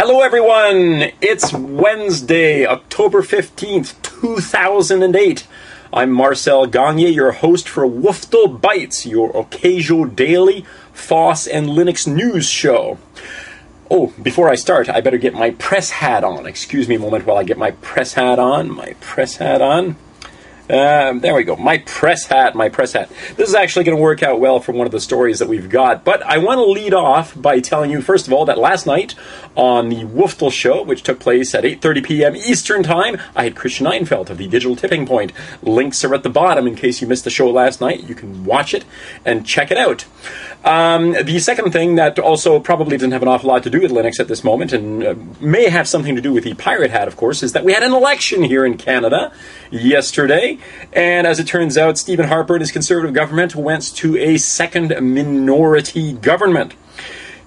Hello everyone! It's Wednesday, October 15th, 2008. I'm Marcel Gagné, your host for WFTL Bytes, your occasiodaily FOSS and Linux news show. Oh, before I start, I better get my press hat on. Excuse me a moment while I get my press hat on. There we go. My press hat. This is actually going to work out well for one of the stories that we've got. But I want to lead off by telling you, first of all, that last night on the WFTL show, which took place at 8:30 p.m. Eastern Time, I had Christian Einfeld of the Digital Tipping Point. Links are at the bottom in case you missed the show last night. You can watch it and check it out. The second thing that also probably doesn't have an awful lot to do with Linux at this moment, and may have something to do with the pirate hat, of course, is that we had an election here in Canada yesterday. And as it turns out, Stephen Harper and his Conservative government went to a second minority government.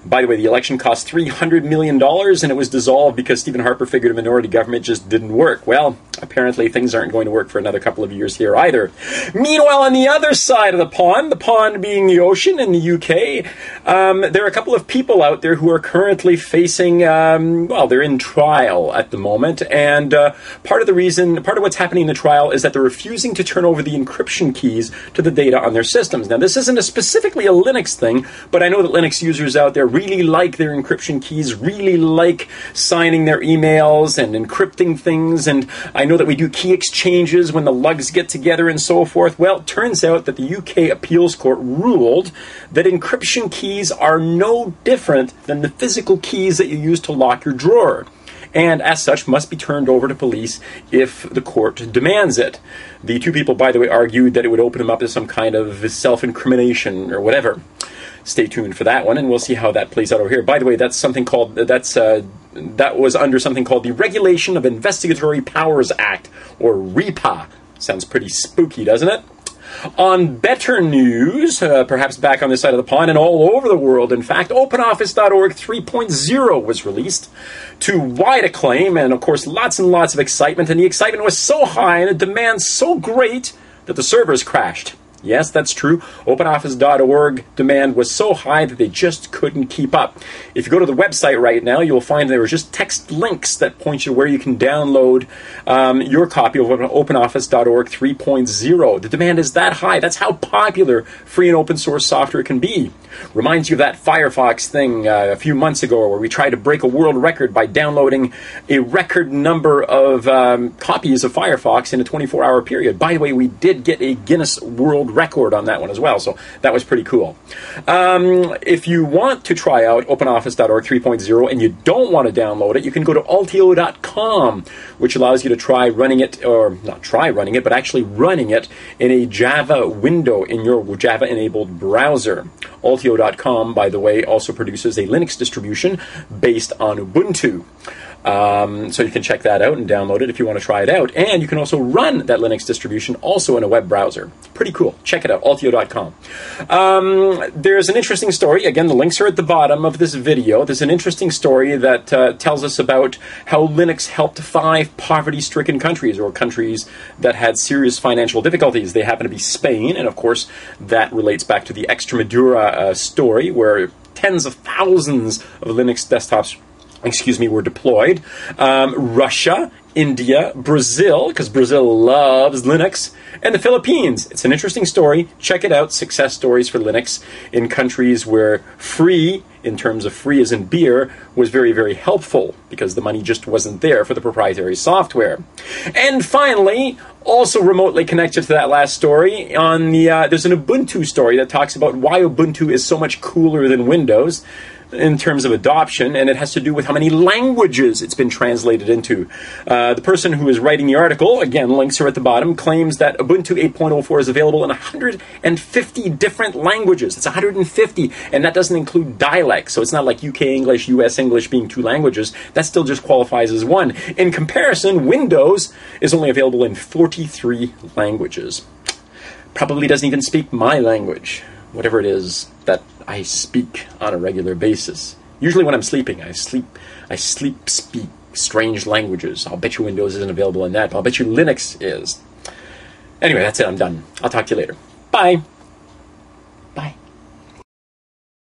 By the way, the election cost $300 million, and it was dissolved because Stephen Harper figured a minority government just didn't work. Well, apparently things aren't going to work for another couple of years here either. Meanwhile, on the other side of the pond being the ocean in the UK, there are a couple of people out there who are currently facing, they're in trial at the moment, and part of what's happening in the trial is that they're refusing to turn over the encryption keys to the data on their systems. Now, this isn't specifically a Linux thing, but I know that Linux users out there really like their encryption keys, really like signing their emails and encrypting things, and I know that we do key exchanges when the lugs get together and so forth. Well, it turns out that the UK Appeals Court ruled that encryption keys are no different than the physical keys that you use to lock your drawer, and as such must be turned over to police if the court demands it. The two people, by the way, argued that it would open them up to some kind of self-incrimination or whatever. Stay tuned for that one, and we'll see how that plays out over here. By the way, that was under something called the Regulation of Investigatory Powers Act, or REPA. Sounds pretty spooky, doesn't it? On better news, perhaps back on this side of the pond and all over the world, in fact, OpenOffice.org 3.0 was released to wide acclaim, and of course lots and lots of excitement, and the excitement was so high and the demand so great that the servers crashed. Yes, that's true. OpenOffice.org demand was so high that they just couldn't keep up. If you go to the website right now, you'll find there are just text links that point you where you can download your copy of OpenOffice.org 3.0. The demand is that high. That's how popular free and open source software can be. Reminds you of that Firefox thing a few months ago where we tried to break a world record by downloading a record number of copies of Firefox in a 24-hour period. By the way, we did get a Guinness World Record on that one as well, so that was pretty cool. If you want to try out OpenOffice.org 3.0 and you don't want to download it, you can go to altio.com, which allows you to try running it, or not try running it, but actually running it in a Java window in your Java-enabled browser. Altio.com, by the way, also produces a Linux distribution based on Ubuntu. So you can check that out and download it if you want to try it out. And you can also run that Linux distribution also in a web browser. Pretty cool. Check it out, altio.com. There's an interesting story. Again, the links are at the bottom of this video. There's an interesting story that tells us about how Linux helped 5 poverty-stricken countries, or countries that had serious financial difficulties. They happen to be Spain, and of course that relates back to the Extremadura story, where tens of thousands of Linux desktops were deployed. Russia, India, Brazil, because Brazil loves Linux, and the Philippines. It's an interesting story. Check it out. Success stories for Linux in countries where free, in terms of free as in beer, was very, very helpful because the money just wasn't there for the proprietary software. And finally, also remotely connected to that last story, there's an Ubuntu story that talks about why Ubuntu is so much cooler than Windows in terms of adoption, and it has to do with how many languages it's been translated into. The person who is writing the article, again, links are at the bottom, claims that Ubuntu 8.04 is available in 150 different languages. It's 150, and that doesn't include dialects, so it's not like UK English, US English being 2 languages. That still just qualifies as 1. In comparison, Windows is only available in 43 languages. Probably doesn't even speak my language, whatever it is that I speak on a regular basis. Usually when I'm sleeping, I speak strange languages. I'll bet you Windows isn't available in that, but I'll bet you Linux is. Anyway, that's it. I'm done. I'll talk to you later. Bye.